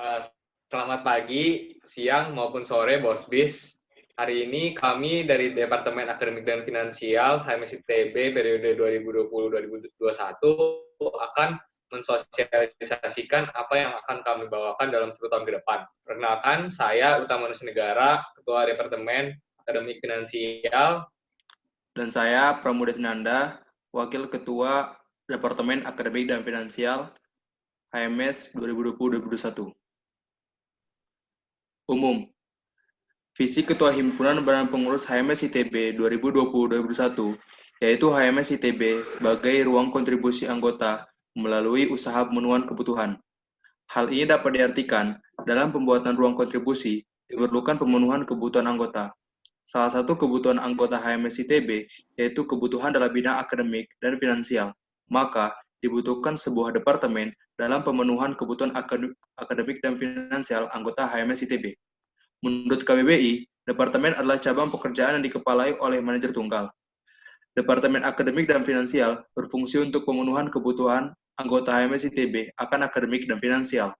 Eh, Selamat pagi, siang, maupun sore, Bos Bis. Hari ini kami dari Departemen Akademik dan Finansial HMS ITB periode 2020-2021 akan mensosialisasikan apa yang akan kami bawakan dalam 1 tahun ke depan. Perkenalkan, saya Utama Nusnegara, Ketua Departemen Akademik Finansial. Dan saya Pramudia Tinanda, Wakil Ketua Departemen Akademik dan Finansial HMS 2020-2021. Umum. Visi Ketua Himpunan Badan Pengurus HMS ITB 2020-2021, yaitu HMS ITB sebagai ruang kontribusi anggota melalui usaha pemenuhan kebutuhan. Hal ini dapat diartikan, dalam pembuatan ruang kontribusi, diperlukan pemenuhan kebutuhan anggota. Salah satu kebutuhan anggota HMS ITB yaitu kebutuhan dalam bidang akademik dan finansial. Maka, dibutuhkan sebuah departemen dalam pemenuhan kebutuhan akademik dan finansial anggota HMS ITB. Menurut KBBI, departemen adalah cabang pekerjaan yang dikepalai oleh manajer tunggal. Departemen akademik dan finansial berfungsi untuk pemenuhan kebutuhan anggota HMS ITB akan akademik dan finansial.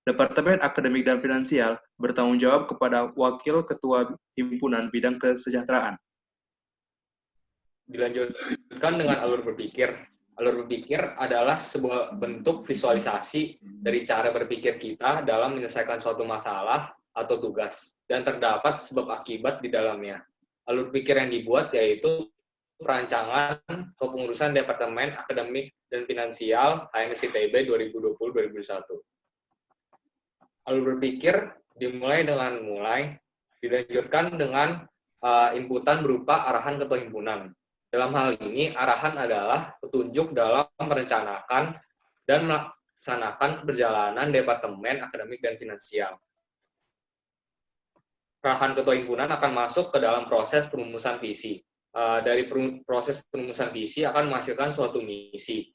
Departemen Akademik dan Finansial bertanggung jawab kepada Wakil Ketua Himpunan Bidang Kesejahteraan. Dilanjutkan dengan alur berpikir. Alur berpikir adalah sebuah bentuk visualisasi dari cara berpikir kita dalam menyelesaikan suatu masalah atau tugas, dan terdapat sebab akibat di dalamnya. Alur pikir yang dibuat yaitu perancangan kepengurusan Departemen Akademik dan Finansial HMS ITB 2020-2021. Alur berpikir dimulai dengan dilanjutkan dengan inputan berupa arahan ketua himpunan. Dalam hal ini, arahan adalah petunjuk dalam merencanakan dan melaksanakan perjalanan Departemen Akademik dan Finansial. Arahan ketua himpunan akan masuk ke dalam proses perumusan visi. Dari proses perumusan visi akan menghasilkan suatu visi.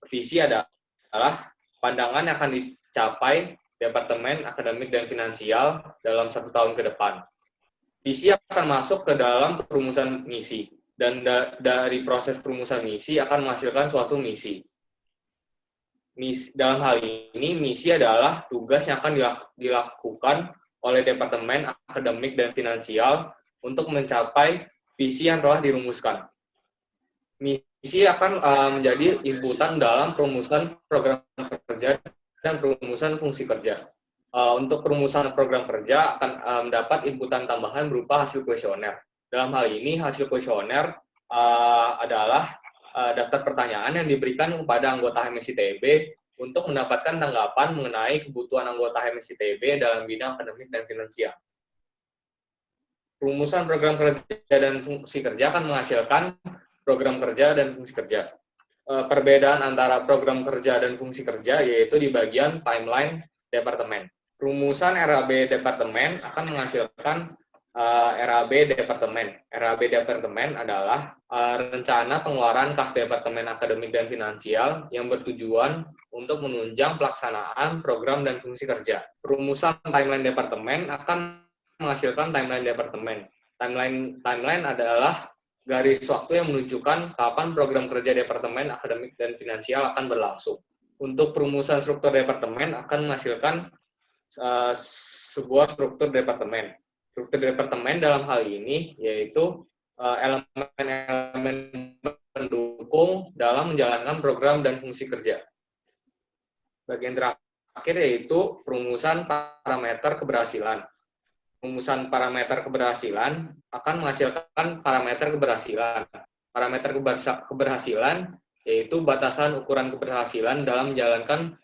Visi adalah pandangan yang akan dicapai Departemen Akademik dan Finansial dalam 1 tahun ke depan. Visi akan masuk ke dalam perumusan misi, dan dari proses perumusan misi akan menghasilkan suatu misi. Dalam hal ini, misi adalah tugas yang akan dilakukan oleh Departemen Akademik dan Finansial untuk mencapai visi yang telah dirumuskan. Misi akan menjadi inputan dalam perumusan program kerja dan perumusan fungsi kerja. Untuk perumusan program kerja akan mendapat inputan tambahan berupa hasil kuesioner. Dalam hal ini, hasil kuesioner adalah daftar pertanyaan yang diberikan kepada anggota HMS ITB untuk mendapatkan tanggapan mengenai kebutuhan anggota HMS ITB dalam bidang akademik dan finansial. Perumusan program kerja dan fungsi kerja akan menghasilkan program kerja dan fungsi kerja. Perbedaan antara program kerja dan fungsi kerja yaitu di bagian timeline departemen. Rumusan RAB Departemen akan menghasilkan RAB Departemen. RAB Departemen adalah rencana pengeluaran kas Departemen Akademik dan Finansial yang bertujuan untuk menunjang pelaksanaan program dan fungsi kerja. Rumusan timeline Departemen akan menghasilkan timeline Departemen. Timeline adalah garis waktu yang menunjukkan kapan program kerja Departemen Akademik dan Finansial akan berlangsung. Untuk perumusan struktur Departemen akan menghasilkan sebuah struktur departemen. Struktur departemen dalam hal ini yaitu elemen-elemen pendukung dalam menjalankan program dan fungsi kerja. Bagian terakhir yaitu perumusan parameter keberhasilan. Perumusan parameter keberhasilan akan menghasilkan parameter keberhasilan. Parameter keberhasilan yaitu batasan ukuran keberhasilan dalam menjalankan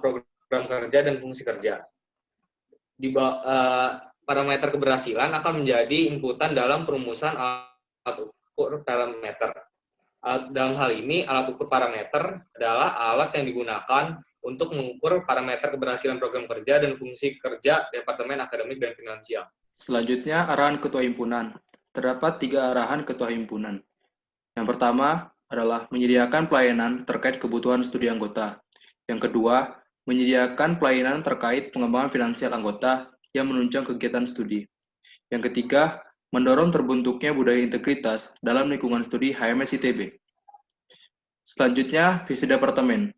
program kerja dan fungsi kerja. Parameter keberhasilan akan menjadi inputan dalam perumusan alat ukur parameter. Dalam hal ini, alat ukur parameter adalah alat yang digunakan untuk mengukur parameter keberhasilan program kerja dan fungsi kerja Departemen Akademik dan Finansial. Selanjutnya, arahan Ketua Himpunan. Terdapat 3 arahan Ketua Himpunan. Yang pertama adalah menyediakan pelayanan terkait kebutuhan studi anggota. Yang kedua, menyediakan pelayanan terkait pengembangan finansial anggota yang menunjang kegiatan studi. Yang ketiga, mendorong terbentuknya budaya integritas dalam lingkungan studi HMS ITB. Selanjutnya, visi departemen.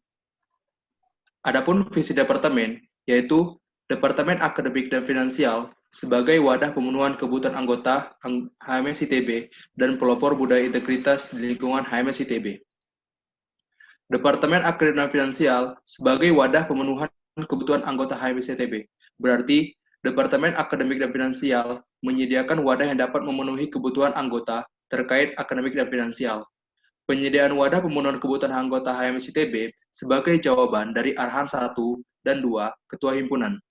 Adapun visi departemen, yaitu Departemen Akademik dan Finansial sebagai wadah pemenuhan kebutuhan anggota HMS ITB dan pelopor budaya integritas di lingkungan HMS ITB. Departemen Akademik dan Finansial sebagai wadah pemenuhan kebutuhan anggota HMS ITB. Berarti, Departemen Akademik dan Finansial menyediakan wadah yang dapat memenuhi kebutuhan anggota terkait akademik dan finansial. Penyediaan wadah pemenuhan kebutuhan anggota HMS ITB sebagai jawaban dari arahan 1 dan 2 Ketua Himpunan.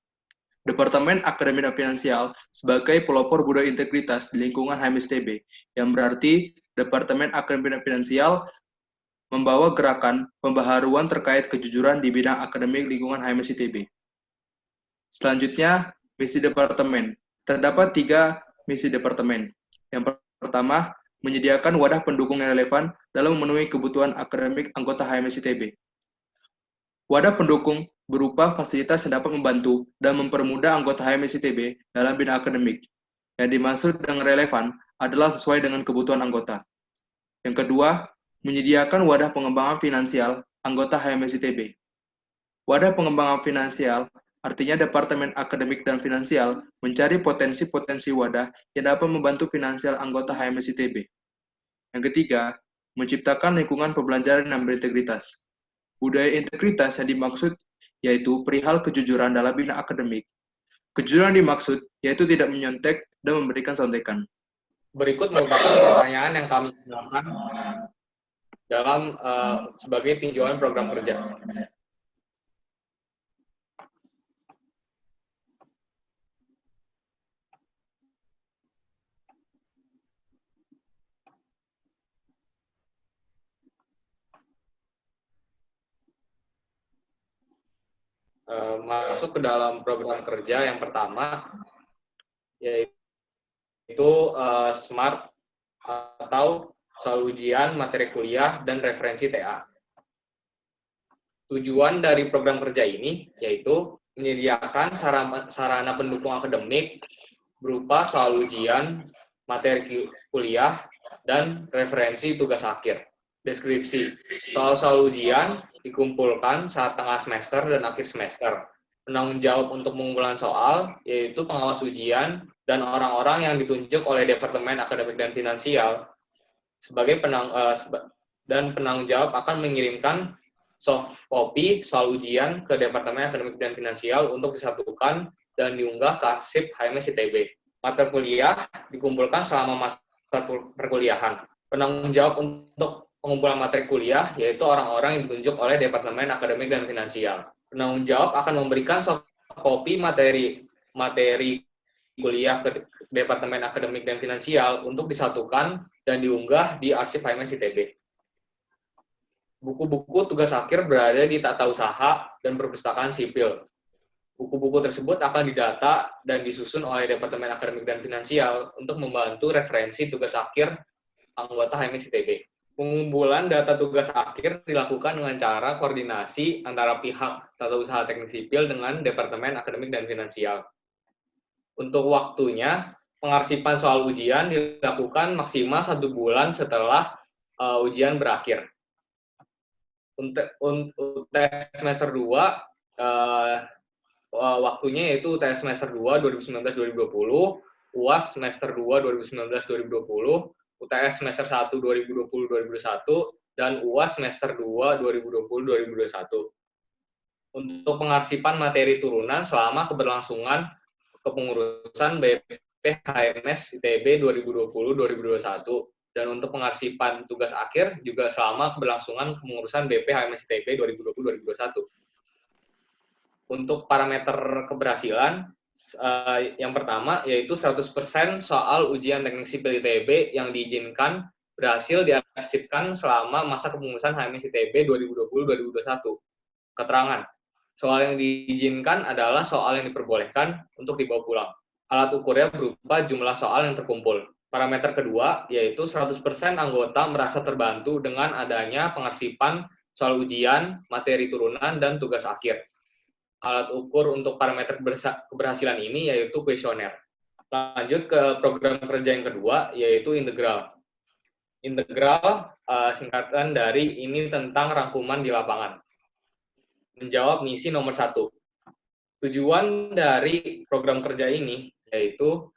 Departemen Akademik dan Finansial sebagai pelopor budaya integritas di lingkungan HMS ITB, yang berarti Departemen Akademik dan Finansial membawa gerakan pembaharuan terkait kejujuran di bidang akademik lingkungan HMS ITB. Selanjutnya, misi departemen. Terdapat 3 misi departemen. Yang pertama, menyediakan wadah pendukung yang relevan dalam memenuhi kebutuhan akademik anggota HMS ITB. Wadah pendukung berupa fasilitas yang dapat membantu dan mempermudah anggota HMS ITB dalam bidang akademik. Yang dimaksud dengan relevan adalah sesuai dengan kebutuhan anggota. Yang kedua, menyediakan wadah pengembangan finansial anggota HMS ITB. Wadah pengembangan finansial artinya Departemen Akademik dan Finansial mencari potensi-potensi wadah yang dapat membantu finansial anggota HMS ITB. Yang ketiga, menciptakan lingkungan pembelajaran yang berintegritas. Budaya integritas yang dimaksud yaitu perihal kejujuran dalam bidang akademik. Kejujuran dimaksud yaitu tidak menyontek dan memberikan contekan. Berikut merupakan pertanyaan yang kami gunakan dalam sebagai tinjauan program kerja. Masuk ke dalam program kerja yang pertama, yaitu SMART atau soal ujian, materi kuliah, dan referensi TA. Tujuan dari program kerja ini yaitu menyediakan sarana pendukung akademik berupa soal ujian, materi kuliah, dan referensi tugas akhir. Deskripsi. Soal-soal ujian dikumpulkan saat tengah semester dan akhir semester. Penanggung jawab untuk pengumpulan soal, yaitu pengawas ujian dan orang-orang yang ditunjuk oleh Departemen Akademik dan Finansial sebagai penanggung jawab akan mengirimkan soft copy soal ujian ke Departemen Akademik dan Finansial untuk disatukan dan diunggah ke arsip HMS ITB. Materi kuliah dikumpulkan selama masa perkuliahan. Penanggung jawab untuk pengumpulan materi kuliah yaitu orang-orang yang ditunjuk oleh Departemen Akademik dan Finansial. Penanggung jawab akan memberikan soft copy materi kuliah ke Departemen Akademik dan Finansial untuk disatukan dan diunggah di arsip HMS ITB. Buku-buku tugas akhir berada di tata usaha dan perpustakaan sipil. Buku-buku tersebut akan didata dan disusun oleh Departemen Akademik dan Finansial untuk membantu referensi tugas akhir anggota HMS ITB. Pengumpulan data tugas akhir dilakukan dengan cara koordinasi antara pihak tata usaha teknik sipil dengan Departemen Akademik dan Finansial. Untuk waktunya, pengarsipan soal ujian dilakukan maksimal 1 bulan setelah ujian berakhir. Untuk tes semester 2, waktunya yaitu tes semester 2 2019-2020, UAS semester 2 2019-2020, UTS semester 1 2020-2021, dan UAS semester 2 2020-2021. Untuk pengarsipan materi turunan selama keberlangsungan kepengurusan BP HMS ITB 2020-2021, dan untuk pengarsipan tugas akhir juga selama keberlangsungan kepengurusan BP HMS ITB 2020-2021. Untuk parameter keberhasilan, yang pertama yaitu 100% soal ujian teknik sipil ITB yang diizinkan berhasil diarsipkan selama masa kepengurusan HMS ITB 2020-2021. Keterangan. Soal yang diizinkan adalah soal yang diperbolehkan untuk dibawa pulang. Alat ukurnya berupa jumlah soal yang terkumpul. Parameter kedua yaitu 100% anggota merasa terbantu dengan adanya pengarsipan soal ujian, materi turunan, dan tugas akhir. Alat ukur untuk parameter keberhasilan ini yaitu kuesioner. Lanjut ke program kerja yang kedua, yaitu integral. Integral singkatan dari ini tentang rangkuman di lapangan. menjawab misi nomor 1. Tujuan dari program kerja ini yaitu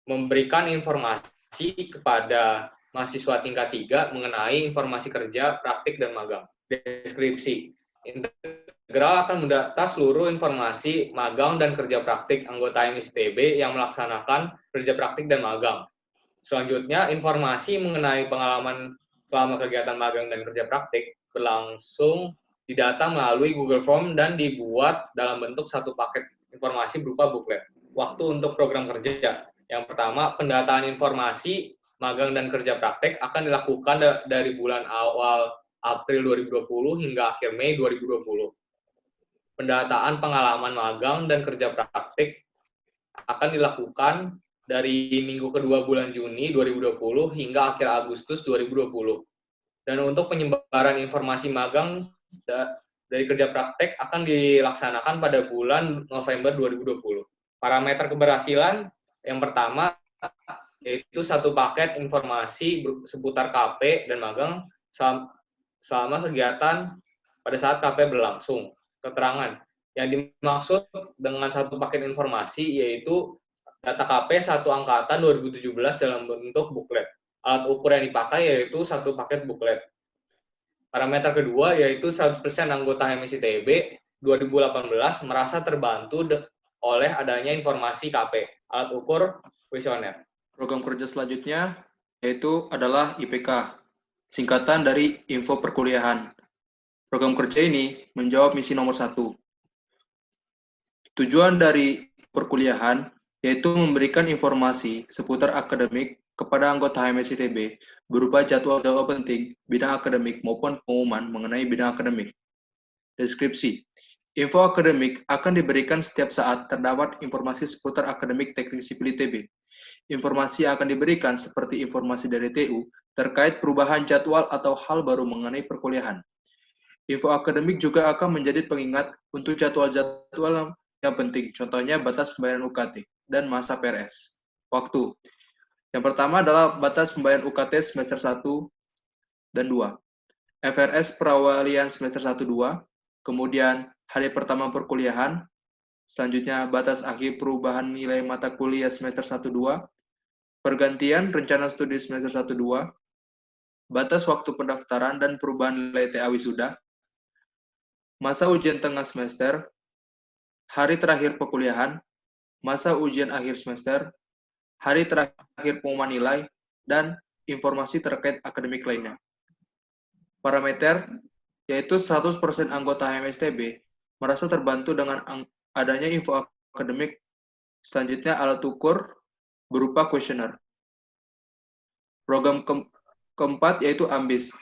memberikan informasi kepada mahasiswa tingkat 3 mengenai informasi kerja, praktik, dan magang. Deskripsi. Integral akan mendata seluruh informasi magang dan kerja praktik anggota MSITB yang melaksanakan kerja praktik dan magang. Selanjutnya, informasi mengenai pengalaman selama kegiatan magang dan kerja praktik berlangsung didata melalui Google Form dan dibuat dalam bentuk satu paket informasi berupa buklet. Waktu untuk program kerja. Yang pertama, pendataan informasi magang dan kerja praktek akan dilakukan dari bulan awal April 2020 hingga akhir Mei 2020. Pendataan pengalaman magang dan kerja praktik akan dilakukan dari minggu kedua bulan Juni 2020 hingga akhir Agustus 2020. Dan untuk penyebaran informasi magang dari kerja praktek akan dilaksanakan pada bulan November 2020. Parameter keberhasilan yang pertama yaitu satu paket informasi seputar KP dan magang selama kegiatan pada saat KP berlangsung. Keterangan yang dimaksud dengan satu paket informasi yaitu data KP satu angkatan 2017 dalam bentuk buklet. Alat ukur yang dipakai yaitu satu paket buklet. Parameter kedua yaitu 100% anggota MSITB 2018 merasa terbantu oleh adanya informasi KP, alat ukur kuesioner. Program kerja selanjutnya yaitu adalah IPK, singkatan dari Info Perkuliahan. Program kerja ini menjawab misi nomor 1. Tujuan dari perkuliahan yaitu memberikan informasi seputar akademik kepada anggota HMSITB berupa jadwal-jadwal penting bidang akademik maupun pengumuman mengenai bidang akademik. Deskripsi. Info akademik akan diberikan setiap saat terdapat informasi seputar akademik teknik sipil ITB. Informasi yang akan diberikan seperti informasi dari TU terkait perubahan jadwal atau hal baru mengenai perkuliahan. Info akademik juga akan menjadi pengingat untuk jadwal-jadwal yang penting, contohnya batas pembayaran UKT dan masa PRS. Waktu. Yang pertama adalah batas pembayaran UKT semester 1 dan 2. FRS perawalian semester 1-2, kemudian hari pertama perkuliahan, selanjutnya batas akhir perubahan nilai mata kuliah semester 1-2, pergantian rencana studi semester 1-2, batas waktu pendaftaran dan perubahan nilai TA wisuda, masa ujian tengah semester, hari terakhir perkuliahan, masa ujian akhir semester, hari terakhir pengumuman nilai, dan informasi terkait akademik lainnya. Parameter, yaitu 100% anggota HMSTB merasa terbantu dengan adanya info akademik. Selanjutnya, alat ukur berupa kuesioner. Program keempat yaitu AMBIS,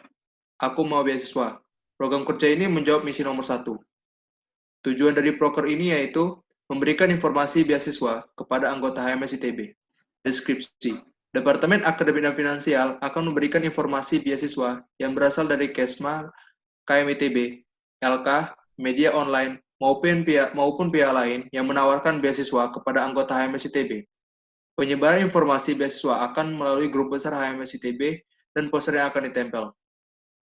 Aku Mau Beasiswa. Program kerja ini menjawab misi nomor 1. Tujuan dari proker ini yaitu memberikan informasi beasiswa kepada anggota HMSITB. Deskripsi. Departemen Akademik dan Finansial akan memberikan informasi beasiswa yang berasal dari Kesma, KMITB, LK, media online, maupun pihak lain yang menawarkan beasiswa kepada anggota HMSITB. Penyebaran informasi beasiswa akan melalui grup besar HMSITB dan poster yang akan ditempel.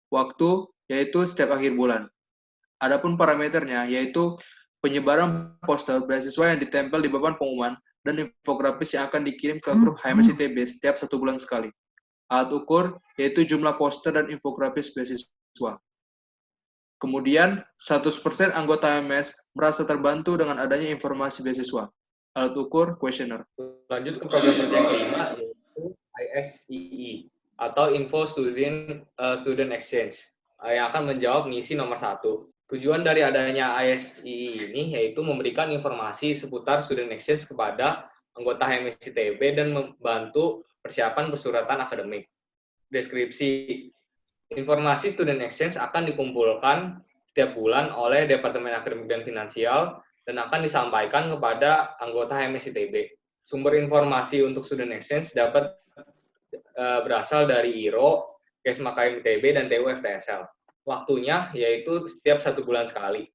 Waktu, yaitu setiap akhir bulan. Adapun parameternya, yaitu penyebaran poster beasiswa yang ditempel di papan pengumuman dan infografis yang akan dikirim ke grup HMSITB setiap 1 bulan sekali. Alat ukur, yaitu jumlah poster dan infografis beasiswa. Kemudian, 100% anggota HMS merasa terbantu dengan adanya informasi beasiswa. Alat ukur, kuesioner. Lanjut ke program kerja yang kelima, yaitu ISEE, atau Info Student Exchange, yang akan menjawab misi nomor 1. Tujuan dari adanya ISEE ini yaitu memberikan informasi seputar student exchange kepada anggota HMSITB dan membantu persiapan persuratan akademik. Deskripsi. Informasi student exchange akan dikumpulkan setiap bulan oleh Departemen Akademik dan Finansial dan akan disampaikan kepada anggota HMSITB. Sumber informasi untuk student exchange dapat berasal dari IRO, Kesma KMITB, dan TU FTSL. Waktunya yaitu setiap 1 bulan sekali.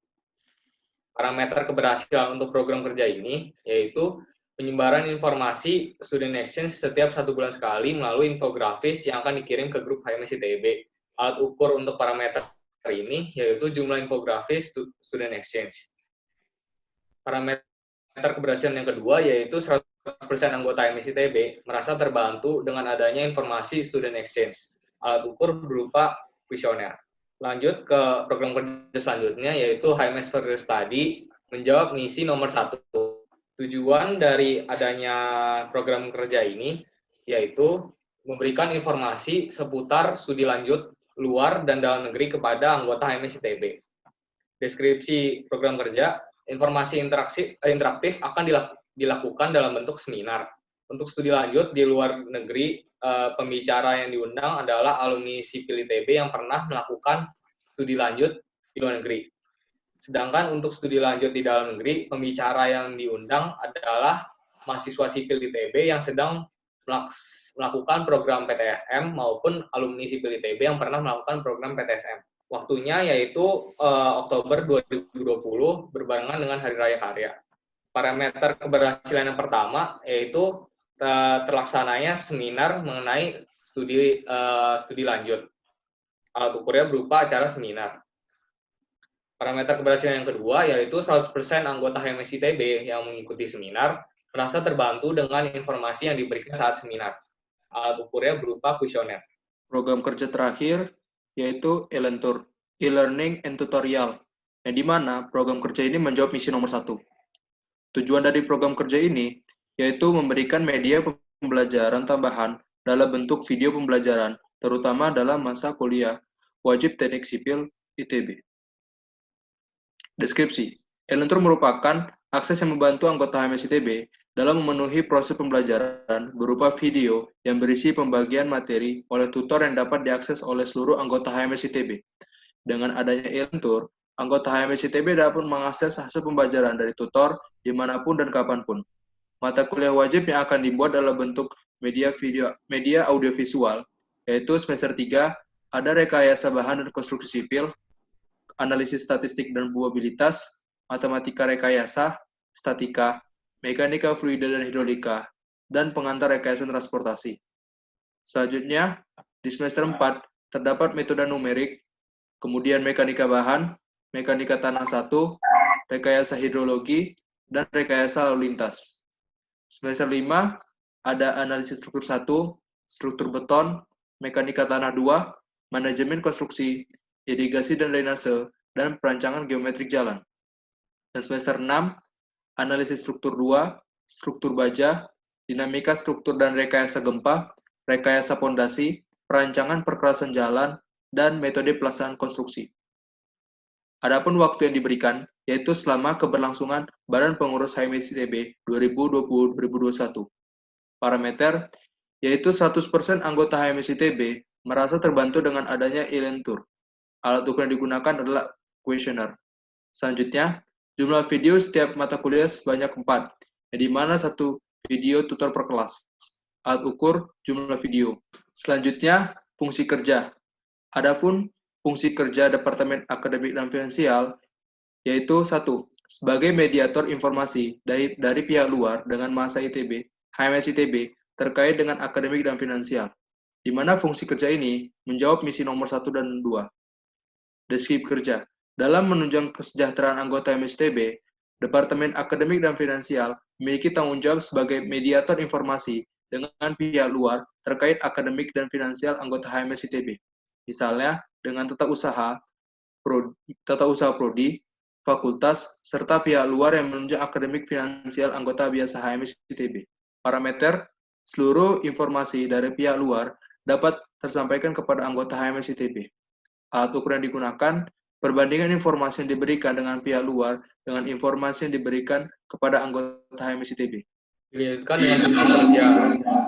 Parameter keberhasilan untuk program kerja ini yaitu penyebaran informasi student exchange setiap 1 bulan sekali melalui infografis yang akan dikirim ke grup HMSITB. Alat ukur untuk parameter ini, yaitu jumlah infografis student exchange. Parameter keberhasilan yang kedua yaitu 100% anggota MSITB merasa terbantu dengan adanya informasi student exchange. Alat ukur berupa kuesioner. Lanjut ke program kerja selanjutnya yaitu HMS Further Study menjawab misi nomor 1. Tujuan dari adanya program kerja ini yaitu memberikan informasi seputar studi lanjut luar dan dalam negeri kepada anggota HMSITB. Deskripsi program kerja, informasi interaktif akan dilakukan dalam bentuk seminar. Untuk studi lanjut di luar negeri, pembicara yang diundang adalah alumni sipil ITB yang pernah melakukan studi lanjut di luar negeri. Sedangkan untuk studi lanjut di dalam negeri, pembicara yang diundang adalah mahasiswa sipil ITB yang sedang melakukan program PTSM maupun alumni sipil ITB yang pernah melakukan program PTSM. Waktunya yaitu Oktober 2020 berbarengan dengan Hari Raya Karya. Parameter keberhasilan yang pertama yaitu terlaksananya seminar mengenai studi lanjut. Alat ukurnya berupa acara seminar. Parameter keberhasilan yang kedua yaitu 100% anggota HMSITB yang mengikuti seminar merasa terbantu dengan informasi yang diberikan saat seminar. Alat ukurnya berupa kuesioner. Program kerja terakhir yaitu e-Lentur, e-learning and tutorial, yang dimana program kerja ini menjawab misi nomor 1. Tujuan dari program kerja ini yaitu memberikan media pembelajaran tambahan dalam bentuk video pembelajaran, terutama dalam masa kuliah wajib teknik sipil ITB. Deskripsi. e-Lentur merupakan akses yang membantu anggota HMSITB dalam memenuhi proses pembelajaran berupa video yang berisi pembagian materi oleh tutor yang dapat diakses oleh seluruh anggota HMSITB. Dengan adanya e-Lentur, anggota HMSITB dapat mengakses hasil pembelajaran dari tutor dimanapun dan kapanpun. Mata kuliah wajib yang akan dibuat dalam bentuk media audiovisual, yaitu semester 3 ada rekayasa bahan dan konstruksi sipil, analisis statistik dan probabilitas, matematika rekayasa, statika, mekanika fluida dan hidrolika, dan pengantar rekayasa transportasi. Selanjutnya, di semester 4 terdapat metode numerik, kemudian mekanika bahan, mekanika tanah 1, rekayasa hidrologi, dan rekayasa lalu lintas. Semester 5 ada analisis struktur 1, struktur beton, mekanika tanah 2, manajemen konstruksi, irigasi dan drainase, dan perancangan geometrik jalan. Dan semester 6, analisis struktur 2, struktur baja, dinamika struktur dan rekayasa gempa, rekayasa pondasi, perancangan perkerasan jalan, dan metode pelaksanaan konstruksi. Adapun waktu yang diberikan, yaitu selama keberlangsungan Badan Pengurus HMSITB 2020-2021. Parameter, yaitu 100% anggota HMSITB merasa terbantu dengan adanya e-Lentur. Alat ukur yang digunakan adalah kuesioner. Selanjutnya, jumlah video setiap mata kuliah sebanyak 4, di mana 1 video tutor per kelas. Alat ukur jumlah video. Selanjutnya, fungsi kerja. Adapun fungsi kerja Departemen Akademik dan Finansial, yaitu 1. Sebagai mediator informasi dari pihak luar dengan masa ITB, HMS ITB, terkait dengan akademik dan finansial, di mana fungsi kerja ini menjawab misi nomor 1 dan 2. Deskripsi kerja. Dalam menunjang kesejahteraan anggota MSTB, Departemen Akademik dan Finansial memiliki tanggung jawab sebagai mediator informasi dengan pihak luar terkait akademik dan finansial anggota HMSITB. Misalnya, dengan tata usaha prodi, fakultas, serta pihak luar yang menunjang akademik finansial anggota biasa HMSITB. Parameter, seluruh informasi dari pihak luar dapat tersampaikan kepada anggota HMSITB. Alat ukur yang digunakan, perbandingan informasi yang diberikan dengan pihak luar dengan informasi yang diberikan kepada anggota HMSITB. Dilanjutkan dengan fungsi kerja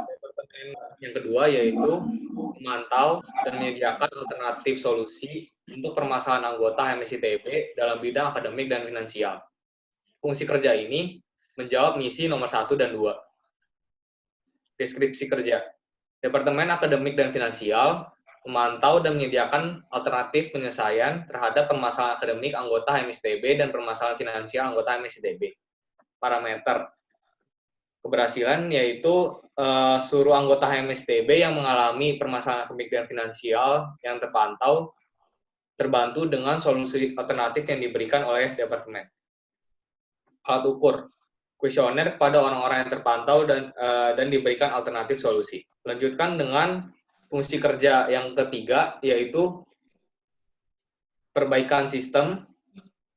departemen yang kedua yaitu memantau dan menyediakan alternatif solusi untuk permasalahan anggota HMSITB dalam bidang akademik dan finansial. Fungsi kerja ini menjawab misi nomor 1 dan 2. Deskripsi kerja. Departemen Akademik dan Finansial memantau dan menyediakan alternatif penyelesaian terhadap permasalahan akademik anggota HMSITB dan permasalahan finansial anggota HMSITB. Parameter keberhasilan yaitu seluruh anggota HMSITB yang mengalami permasalahan akademik dan finansial yang terpantau terbantu dengan solusi alternatif yang diberikan oleh Departemen. Alat ukur, kuesioner kepada orang-orang yang terpantau dan diberikan alternatif solusi. Lanjutkan dengan fungsi kerja yang ketiga, yaitu perbaikan sistem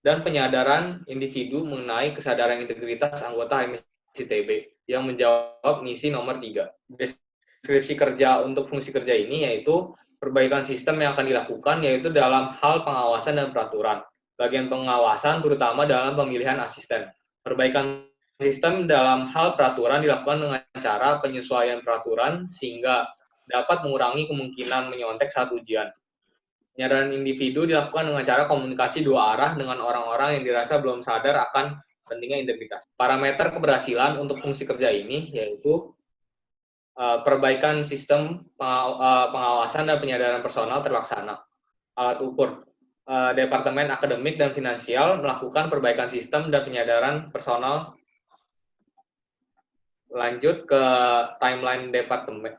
dan penyadaran individu mengenai kesadaran integritas anggota HMS-ITB yang menjawab misi nomor 3. Deskripsi kerja untuk fungsi kerja ini yaitu perbaikan sistem yang akan dilakukan yaitu dalam hal pengawasan dan peraturan. Bagian pengawasan terutama dalam pemilihan asisten. Perbaikan sistem dalam hal peraturan dilakukan dengan cara penyesuaian peraturan sehingga dapat mengurangi kemungkinan menyontek saat ujian. Penyadaran individu dilakukan dengan cara komunikasi dua arah dengan orang-orang yang dirasa belum sadar akan pentingnya integritas. Parameter keberhasilan untuk fungsi kerja ini yaitu perbaikan sistem pengawasan dan penyadaran personal terlaksana. Alat ukur, Departemen Akademik dan Finansial melakukan perbaikan sistem dan penyadaran personal. Lanjut ke timeline departemen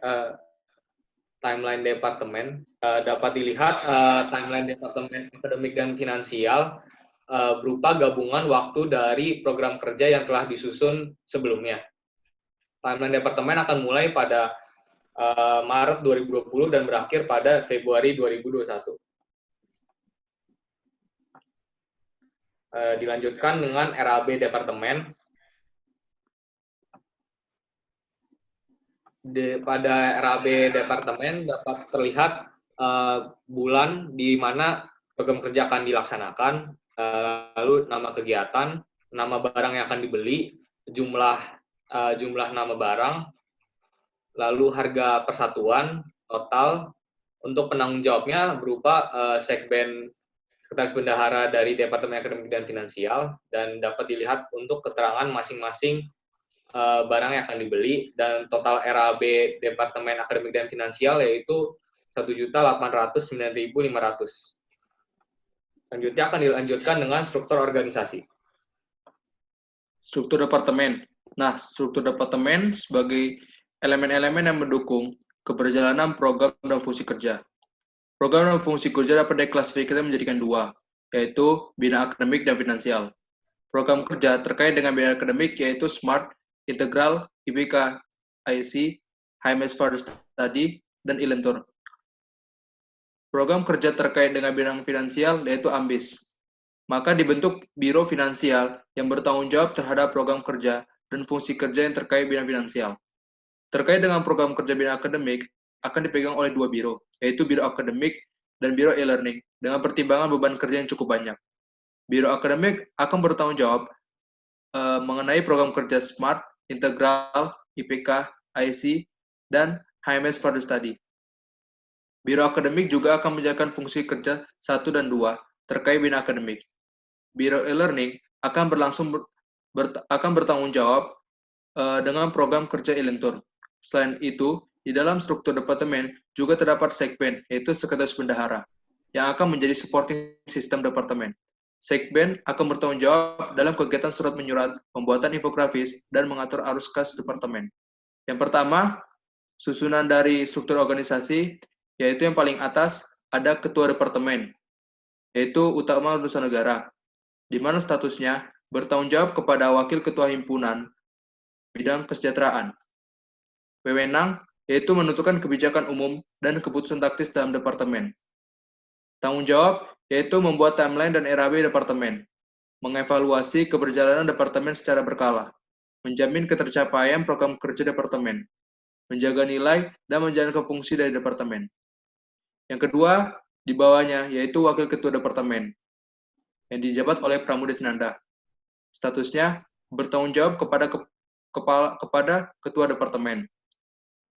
dapat dilihat timeline Departemen Akademik dan Finansial berupa gabungan waktu dari program kerja yang telah disusun sebelumnya. Timeline departemen akan mulai pada Maret 2020 dan berakhir pada Februari 2021. Dilanjutkan dengan RAB departemen. Pada RAB departemen dapat terlihat bulan di mana program kerja akan dilaksanakan, lalu nama kegiatan, nama barang yang akan dibeli, jumlah nama barang, lalu harga persatuan total. Untuk penanggung jawabnya berupa Sekben Sekretaris Bendahara dari Departemen Akademik dan Finansial, dan dapat dilihat untuk keterangan masing-masing barang yang akan dibeli, dan total RAB Departemen Akademik dan Finansial yaitu 1.809.500. Selanjutnya akan dilanjutkan dengan struktur organisasi. Struktur departemen. Nah, struktur departemen sebagai elemen-elemen yang mendukung keberjalanan program dan fungsi kerja. Program dan fungsi kerja dapat diklasifikasikan menjadikan dua, yaitu bidang akademik dan finansial. Program kerja terkait dengan bidang akademik yaitu SMART, Integral, IPK, IC, HMS Further Study, dan Ilentur. Program kerja terkait dengan bidang finansial yaitu AMBIS. Maka dibentuk Biro Finansial yang bertanggung jawab terhadap program kerja dan fungsi kerja yang terkait bidang finansial. Terkait dengan program kerja bidang akademik, akan dipegang oleh dua biro, yaitu Biro Akademik dan Biro E-Learning, dengan pertimbangan beban kerja yang cukup banyak. Biro Akademik akan bertanggung jawab mengenai program kerja SMART, Integral, IPK, IC, dan HMS Further Study. Biro Akademik juga akan menjalankan fungsi kerja 1 dan 2 terkait bidang akademik. Biro E-Learning akan bertanggung jawab dengan program kerja E-Lentur. Selain itu, di dalam struktur departemen juga terdapat Sekben, yaitu Sekretaris Bendahara, yang akan menjadi supporting sistem departemen. Sekben akan bertanggung jawab dalam kegiatan surat menyurat, pembuatan infografis, dan mengatur arus kas departemen. Yang pertama, susunan dari struktur organisasi, yaitu yang paling atas ada Ketua Departemen, yaitu Utama Nusa Negara, di mana statusnya bertanggung jawab kepada Wakil Ketua Himpunan Bidang Kesejahteraan. Wewenang, yaitu menentukan kebijakan umum dan keputusan taktis dalam departemen. Tanggung jawab, yaitu membuat timeline dan RAB departemen, mengevaluasi keberjalanan departemen secara berkala, menjamin ketercapaian program kerja departemen, menjaga nilai, dan menjalankan fungsi dari departemen. Yang kedua, di bawahnya, yaitu Wakil Ketua Departemen, yang dijabat oleh Pramudinanda. Statusnya bertanggung jawab kepada Ketua Departemen.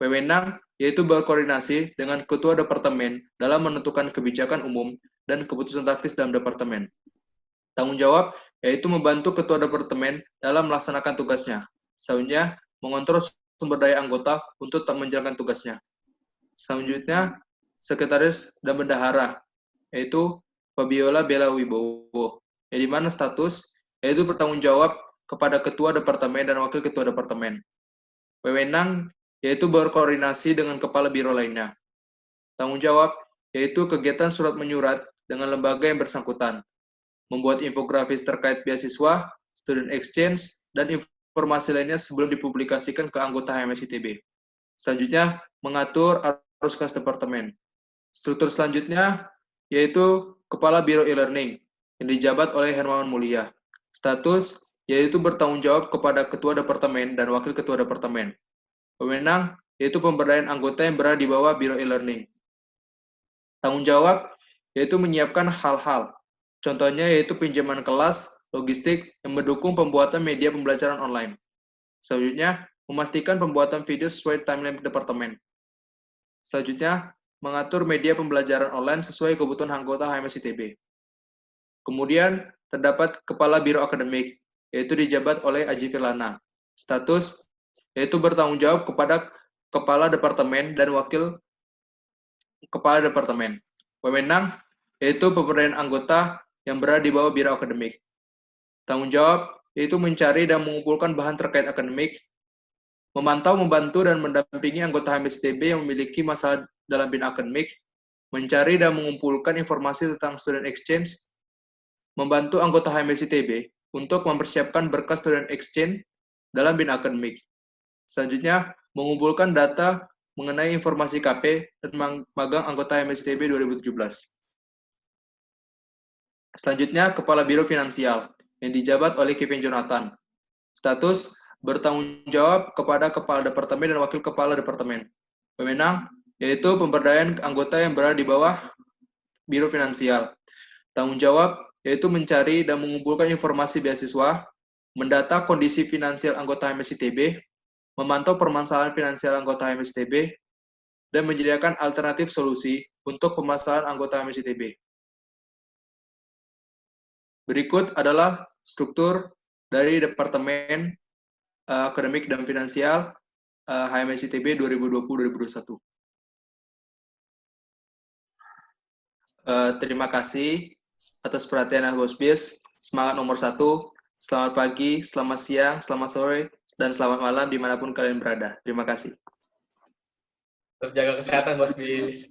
Wewenang, yaitu berkoordinasi dengan Ketua Departemen dalam menentukan kebijakan umum dan keputusan taktis dalam departemen. Tanggung jawab, yaitu membantu Ketua Departemen dalam melaksanakan tugasnya. Selanjutnya, mengontrol sumber daya anggota untuk tak menjalankan tugasnya. Selanjutnya, Sekretaris dan Bendahara, yaitu Fabiola Bella Wibowo, yang dimana status, yaitu bertanggung jawab kepada Ketua Departemen dan Wakil Ketua Departemen. Wewenang, yaitu berkoordinasi dengan kepala biro lainnya. Tanggung jawab, yaitu kegiatan surat menyurat dengan lembaga yang bersangkutan, membuat infografis terkait beasiswa, student exchange, dan informasi lainnya sebelum dipublikasikan ke anggota HMS ITB. Selanjutnya, mengatur arus kas departemen. Struktur selanjutnya yaitu Kepala Biro E-Learning yang dijabat oleh Hermawan Mulia. Status yaitu bertanggung jawab kepada Ketua Departemen dan Wakil Ketua Departemen. Wewenang yaitu pemberdayaan anggota yang berada di bawah Biro E-Learning. Tanggung jawab yaitu menyiapkan hal-hal. Contohnya yaitu pinjaman kelas, logistik, yang mendukung pembuatan media pembelajaran online. Selanjutnya, memastikan pembuatan video sesuai timeline departemen. Selanjutnya, mengatur media pembelajaran online sesuai kebutuhan anggota HMS ITB. Kemudian, terdapat Kepala Biro Akademik, yaitu dijabat oleh Aji Firlana. Status, yaitu bertanggung jawab kepada Kepala Departemen dan Wakil Kepala Departemen. Wewenang, yaitu pemberdayaan anggota yang berada di bawah Biro Akademik. Tanggung jawab, yaitu mencari dan mengumpulkan bahan terkait akademik, memantau, membantu, dan mendampingi anggota HMS ITB yang memiliki masalah dalam bidang akademik, mencari dan mengumpulkan informasi tentang student exchange, membantu anggota HMS ITB untuk mempersiapkan berkas student exchange dalam bidang akademik. Selanjutnya, mengumpulkan data mengenai informasi KP dan magang anggota HMS ITB 2017. Selanjutnya, Kepala Biro Finansial yang dijabat oleh Kevin Jonathan. Status, bertanggung jawab kepada Kepala Departemen dan Wakil Kepala Departemen. Wewenang, yaitu pemberdayaan anggota yang berada di bawah Biro Finansial. Tanggung jawab, yaitu mencari dan mengumpulkan informasi beasiswa, mendata kondisi finansial anggota HMS ITB, memantau permasalahan finansial anggota HMS ITB, dan menyediakan alternatif solusi untuk permasalahan anggota HMS ITB. Berikut adalah struktur dari Departemen Akademik dan Finansial HMS ITB 2020-2021. Terima kasih atas perhatian Hosbis. Semangat nomor 1. Selamat pagi, selamat siang, selamat sore, dan selamat malam dimanapun kalian berada. Terima kasih. Tetap jaga kesehatan, Bos Bis.